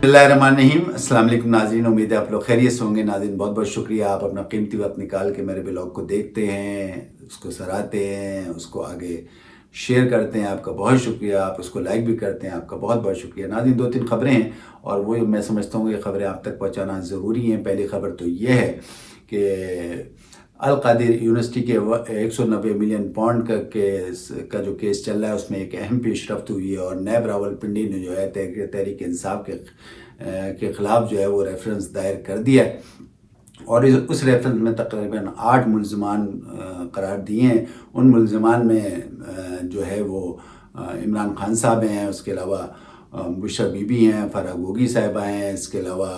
बिस्मिल्लाहिर्रहमानिर्रहीम। अस्सलाम वालेकुम नाज़रीन, उम्मीद है आप लोग खैरियत से होंगे। नाज़रीन, बहुत बहुत शुक्रिया, आप अपना कीमती वक्त निकाल के मेरे ब्लॉग को देखते हैं, उसको सराहते हैं, उसको आगे शेयर करते हैं। आपका बहुत शुक्रिया। आप उसको लाइक भी करते हैं, आपका बहुत बहुत शुक्रिया। नाज़रीन, 2-3 खबरें हैं और वो मैं समझता हूँ ये खबरें आप तक पहुँचाना ज़रूरी हैं। पहली खबर तो ये है कि अल कादिर यूनिवर्सिटी के 190 मिलियन पाउंड का जो केस चल रहा है उसमें एक अहम पेशरफ्त हुई है और नैब रावलपिंडी ने जो है तहरीक इंसाफ के ख़िलाफ़ जो है वो रेफरेंस दायर कर दिया है और उस रेफरेंस में तकरीबन 8 मुल्ज़मान करार दिए हैं। उन मुल्ज़मान में जो है वो इमरान खान साहब हैं, उसके अलावा बुशरा बीबी हैं, फराह गोगी साहिबा हैं, इसके अलावा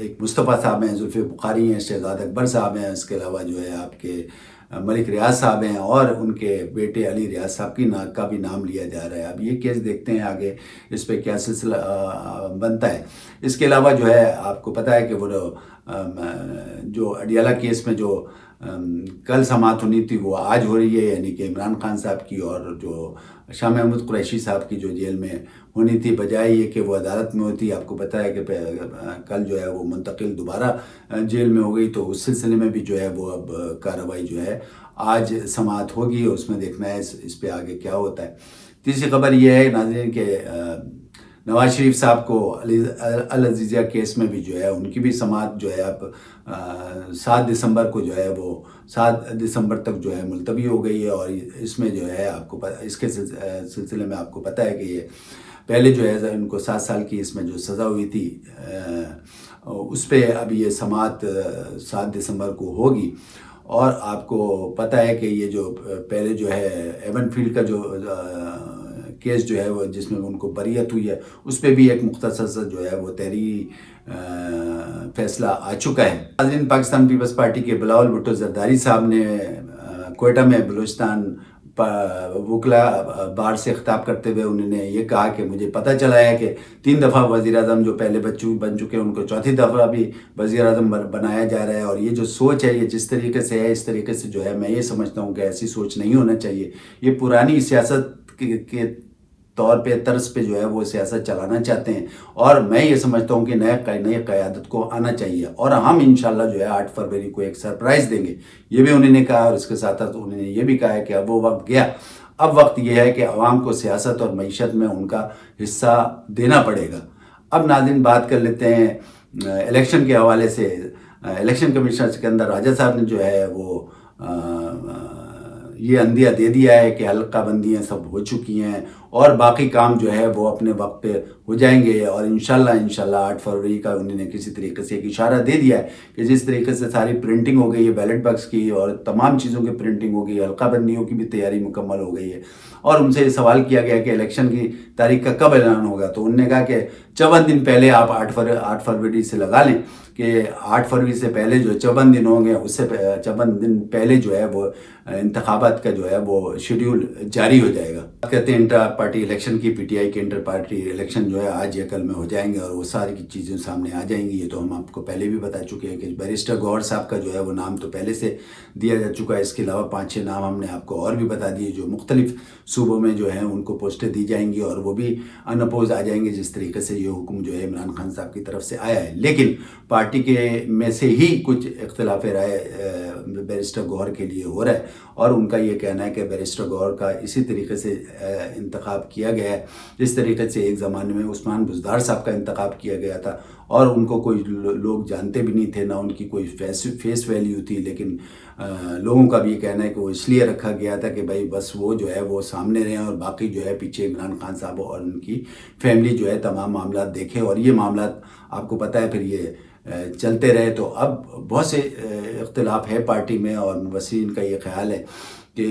एक मुस्तफ़ा साहब हैं, जुल्फ़े बुखारी हैं, शहज़ाद अकबर साहब हैं, इसके अलावा जो है आपके मलिक रियाज साहब हैं और उनके बेटे अली रियाज साहब का भी नाम लिया जा रहा है। अब ये केस देखते हैं आगे इस पर क्या सिलसिला बनता है। इसके अलावा जो है आपको पता है कि वो जो अडियाला केस में जो कल समाअत होनी थी वो आज हो रही है, यानी कि इमरान खान साहब की और जो शाह महमूद कुरैशी साहब की जो जेल में होनी थी, बजाय ये कि वो अदालत में होती। आपको पता है कि कल जो है वो मुंतकिल दोबारा जेल में हो गई, तो उस सिलसिले में भी जो है वो अब कार्रवाई जो है आज समाअत होगी, उसमें देखना है इस पे आगे क्या होता है। तीसरी खबर ये है नाज़रीन के नवाज शरीफ साहब को अल अज़ीज़िया केस में भी जो है उनकी भी समाअत जो है अब 7 दिसंबर को जो है वो 7 दिसंबर तक जो है मुलतवी हो गई है और इसमें जो है आपको इसके सिलसिले में आपको पता है कि ये पहले जो है उनको 7 साल की इसमें जो सज़ा हुई थी उस पर अब ये समाअत 7 दिसंबर को होगी। और आपको पता है कि ये जो पहले जो है एवन फील्ड का जो केस जो है वो जिसमें उनको बरीयत हुई है उस पर भी एक मुख्तसर सा जो है वो तहरीरी फैसला आ चुका है। नाज़रीन, पाकिस्तान पीपल्स पार्टी के बिलावल भुट्टो जरदारी साहब ने कोयटा में बलूचिस्तान वकला बार से खिताब करते हुए उन्होंने ये कहा कि मुझे पता चला है कि 3 दफ़ा वज़ीर-ए-आज़म जो पहले बन चुके हैं उनको चौथी दफ़ा भी वज़ीर-ए-आज़म बनाया जा रहा है और ये जो सोच है ये जिस तरीके से है इस तरीके से जो है मैं ये समझता हूँ कि ऐसी सोच नहीं होना चाहिए। ये पुरानी सियासत के तौर पे तर्ज पे जो है वो सियासत चलाना चाहते हैं और मैं ये समझता हूँ कि नई क़यादत को आना चाहिए और हम इंशाल्लाह जो है 8 फरवरी को एक सरप्राइज़ देंगे, ये भी उन्होंने कहा। और इसके साथ साथ उन्होंने ये भी कहा है कि अब वो वक्त गया, अब वक्त ये है कि आवाम को सियासत और मईशत में उनका हिस्सा देना पड़ेगा। अब नाज़रीन बात कर लेते हैं इलेक्शन के हवाले से। इलेक्शन कमीशन के अंदर राजा साहब ने जो है वो ये अंदिया दे दिया है कि हल्का बंदियाँ सब हो चुकी हैं और बाकी काम जो है वो अपने वक्त पे हो जाएंगे और इंशाल्लाह 8 फरवरी का उन्होंने किसी तरीके से एक इशारा दे दिया है कि जिस तरीके से सारी प्रिंटिंग हो गई है बैलेट बॉक्स की और तमाम चीज़ों की प्रिंटिंग हो गई है, हल्का बंदियों की भी तैयारी मुकम्मल हो गई है। और उनसे ये सवाल किया गया कि इलेक्शन की तारीख का कब ऐलान होगा, तो उन्होंने कहा कि 54 दिन पहले आप 8 फरवरी से लगा लें कि 8 फरवरी से पहले जो 54 दिन होंगे उससे 54 दिन पहले जो है वो इंतखाबात का जो है वो शेड्यूल जारी हो जाएगा। कहते हैं इंटर पार्टी इलेक्शन की, पीटीआई के इंटर पार्टी इलेक्शन जो है आज या कल में हो जाएंगे और वो सारी की चीज़ें सामने आ जाएंगी। ये तो हम आपको पहले भी बता चुके हैं कि बैरिस्टर गौहर साहब का जो है वो नाम तो पहले से दिया जा चुका है। इसके अलावा 5-6 नाम हमने आपको और भी बता दिए जो मुख्तलिफ सूबों में जो है उनको पोस्टें दी जाएंगी और वो भी अनअपोज आ जाएंगे जिस तरीके से ये हुक्म जो है इमरान खान साहब की तरफ से आया है। लेकिन पार्टी के में से ही कुछ इख्तिलाफ राय बैरिस्टर गौहर के लिए हो रहा है और उनका ये कहना है कि बैरिस्टर गौहर का इसी तरीके से इंतखाब किया गया है जिस तरीके से एक ज़माने में उस्मान बुज़दार साहब का इंतखाब किया गया था और उनको कोई लोग जानते भी नहीं थे, ना उनकी कोई फेस वैल्यू थी। लेकिन लोगों का भी ये कहना है कि वो इसलिए रखा गया था कि भाई बस वो जो है वो सामने रहें और बाकी जो है पीछे इमरान खान साहब और उनकी फैमिली जो है तमाम मामला देखे और ये मामला आपको पता है फिर ये चलते रहे। तो अब बहुत से इख्तिलाफ है पार्टी में और वसीन का ये ख्याल है कि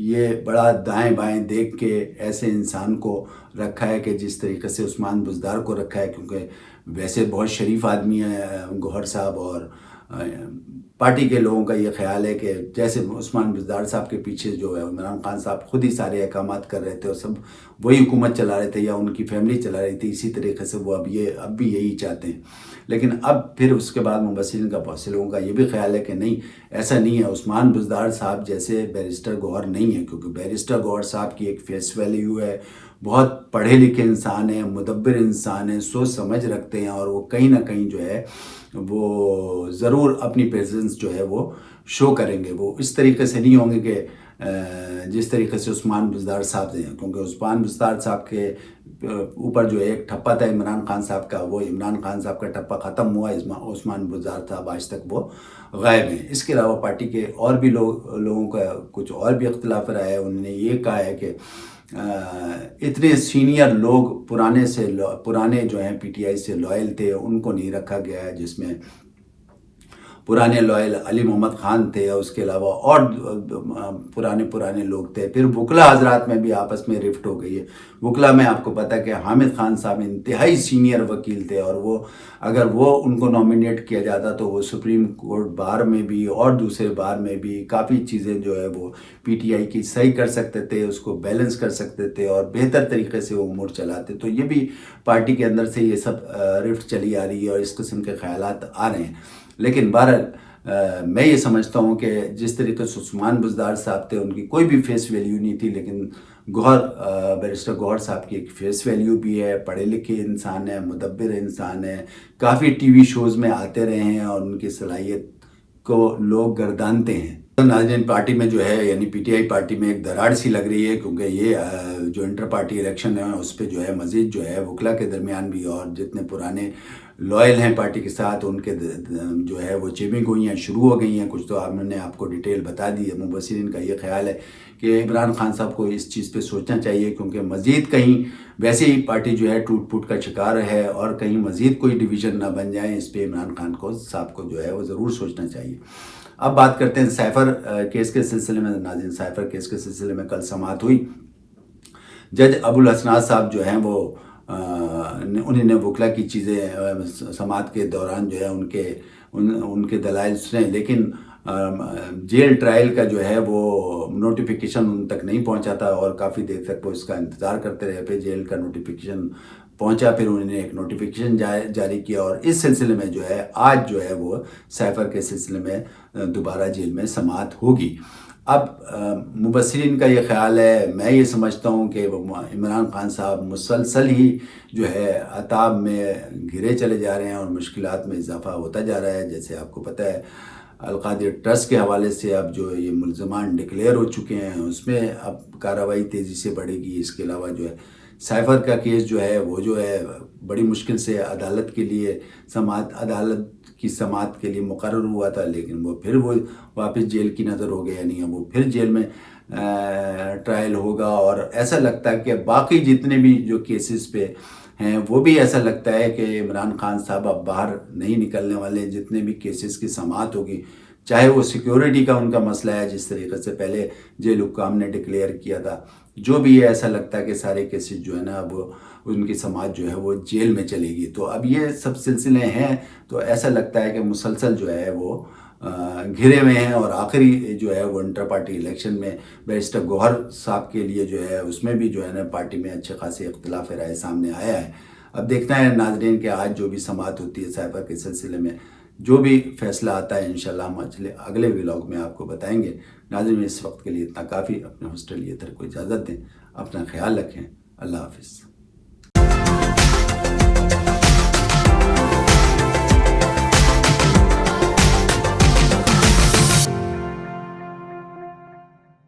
ये बड़ा दाएं बाएं देख के ऐसे इंसान को रखा है कि जिस तरीके से उस्मान बुज़दार को रखा है, क्योंकि वैसे बहुत शरीफ आदमी है गौहर साहब और पार्टी के लोगों का ये ख्याल है कि जैसे उस्मान बुज़दार साहब के पीछे जो है इमरान खान साहब खुद ही सारे अहकामात कर रहे थे और सब वही हुकूमत चला रहे थे या उनकी फैमिली चला रही थी, इसी तरीके से वो अब भी यही चाहते हैं। لیکن اب پھر اس کے بعد مبصرین کا بہت سے لوگوں کا یہ بھی خیال ہے کہ نہیں، ایسا نہیں ہے، عثمان بزدار صاحب جیسے بیرسٹر گوہر نہیں ہے، کیونکہ بیرسٹر گوہر صاحب کی ایک فیس ویلیو ہے، بہت پڑھے لکھے انسان ہیں، مدبر انسان ہیں، سوچ سمجھ رکھتے ہیں، اور وہ کہیں نہ کہیں جو ہے وہ ضرور اپنی پریزنس جو ہے وہ شو کریں گے. وہ اس طریقے سے نہیں ہوں گے کہ جس طریقے سے عثمان بزدار صاحب ہیں، کیونکہ عثمان بزدار صاحب کے اوپر جو ایک ٹھپا تھا عمران خان صاحب کا، وہ عمران خان صاحب کا ٹھپا ختم ہوا، عثمان بزدار صاحب آج تک وہ غائب ہیں. اس کے علاوہ پارٹی کے اور بھی لوگوں کا کچھ اور بھی اختلاف رہا ہے. انہوں نے یہ کہا ہے کہ اتنے سینئر لوگ پرانے جو ہیں پی ٹی آئی سے لائل تھے، ان کو نہیں رکھا گیا ہے، جس میں پرانے لائل علی محمد خان تھے، اس کے علاوہ اور پرانے لوگ تھے. پھر وکلا حضرات میں بھی آپس میں رفٹ ہو گئی ہے. وکلا میں آپ کو پتہ کہ حامد خان صاحب انتہائی سینئر وکیل تھے، اور وہ اگر ان کو نامینیٹ کیا جاتا تو وہ سپریم کورٹ بار میں بھی اور دوسرے بار میں بھی کافی چیزیں جو ہے وہ پی ٹی آئی کی صحیح کر سکتے تھے، اس کو بیلنس کر سکتے تھے اور بہتر طریقے سے وہ امور چلاتے. تو یہ بھی پارٹی کے اندر سے یہ سب رفٹ چلی آ رہی ہے اور اس قسم کے خیالات آ رہے ہیں. لیکن بہرحال میں یہ سمجھتا ہوں کہ جس طریقے سے عثمان بزدار صاحب تھے، ان کی کوئی بھی فیس ویلیو نہیں تھی، لیکن بیرسٹر گوہر صاحب کی ایک فیس ویلیو بھی ہے، پڑھے لکھے انسان ہیں، مدبر انسان ہیں، کافی ٹی وی شوز میں آتے رہے ہیں اور ان کی صلاحیت کو لوگ گردانتے ہیں. ناظرین، پارٹی میں جو ہے یعنی پی ٹی آئی پارٹی میں ایک دراڑ سی لگ رہی ہے، کیونکہ یہ جو انٹر پارٹی الیکشن ہے اس پہ جو ہے مزید جو ہے وکلا کے درمیان بھی اور جتنے پرانے لائل ہیں پارٹی کے ساتھ، ان کے جو ہے وہ چیمنگ ہوئی ہیں، شروع ہو گئی ہیں. کچھ تو ہم نے آپ کو ڈیٹیل بتا دی ہے. مبصرین کا یہ خیال ہے کہ عمران خان صاحب کو اس چیز پہ سوچنا چاہیے، کیونکہ مزید کہیں ویسے ہی پارٹی جو ہے ٹوٹ پھوٹ کا شکار ہے اور کہیں مزید کوئی ڈویژن نہ بن جائے. اس پہ عمران خان صاحب کو جو ہے وہ ضرور سوچنا چاہیے. اب بات کرتے ہیں سائفر کیس کے سلسلے میں. ناظرین، سائفر کیس کے سلسلے میں کل سماعت ہوئی. جج ابو الحسنات صاحب جو ہیں وہ انہوں نے وکلا کی چیزیں سماعت کے دوران جو ہے ان کے دلائل سنے، لیکن جیل ٹرائل کا جو ہے وہ نوٹیفیکیشن ان تک نہیں پہنچا تھا اور کافی دیر تک وہ اس کا انتظار کرتے رہے. پھر جیل کا نوٹیفیکیشن پہنچا، پھر انہوں نے ایک نوٹیفیکیشن جاری کیا اور اس سلسلے میں جو ہے آج جو ہے وہ سائفر کے سلسلے میں دوبارہ جیل میں سماعت ہوگی. اب مبصرین کا یہ خیال ہے، میں یہ سمجھتا ہوں کہ عمران خان صاحب مسلسل ہی جو ہے عطاب میں گھرے چلے جا رہے ہیں اور مشکلات میں اضافہ ہوتا جا رہا ہے. جیسے آپ کو پتہ ہے القادر ٹرسٹ کے حوالے سے اب جو یہ ملزمان ڈکلیئر ہو چکے ہیں، اس میں اب کارروائی تیزی سے بڑھے گی. اس کے علاوہ جو ہے سائفر کا کیس جو ہے وہ جو ہے بڑی مشکل سے عدالت کی سماعت کے لیے مقرر ہوا تھا، لیکن وہ پھر واپس جیل کی نظر ہو گیا، نہیں وہ پھر جیل میں ٹرائل ہوگا. اور ایسا لگتا ہے کہ باقی جتنے بھی جو کیسز پہ ہیں وہ بھی ایسا لگتا ہے کہ عمران خان صاحب اب باہر نہیں نکلنے والے. جتنے بھی کیسز کی سماعت ہوگی، چاہے وہ سیکیورٹی کا ان کا مسئلہ ہے جس طریقے سے پہلے جیل حکام نے ڈکلیئر کیا تھا، جو بھی ہے ایسا لگتا ہے کہ سارے کیسز جو ہے نا اب ان کی سماعت جو ہے وہ جیل میں چلے گی. تو اب یہ سب سلسلے ہیں، تو ایسا لگتا ہے کہ مسلسل جو ہے وہ گھرے میں ہیں. اور آخری جو ہے وہ انٹر پارٹی الیکشن میں بیرسٹر گوہر صاحب کے لیے جو ہے اس میں بھی جو ہے نا پارٹی میں اچھے خاصے اختلاف رائے سامنے آیا ہے. اب دیکھنا ہے ناظرین کہ آج جو بھی سماعت ہوتی ہے سائفر کے سلسلے میں جو بھی فیصلہ آتا ہے انشاءاللہ ہم اگلے ولاگ میں آپ کو بتائیں گے. ناظرین، اس وقت کے لیے اتنا کافی. اپنے ہاسٹل لیتر کو اجازت دیں، اپنا خیال رکھیں. اللہ حافظ.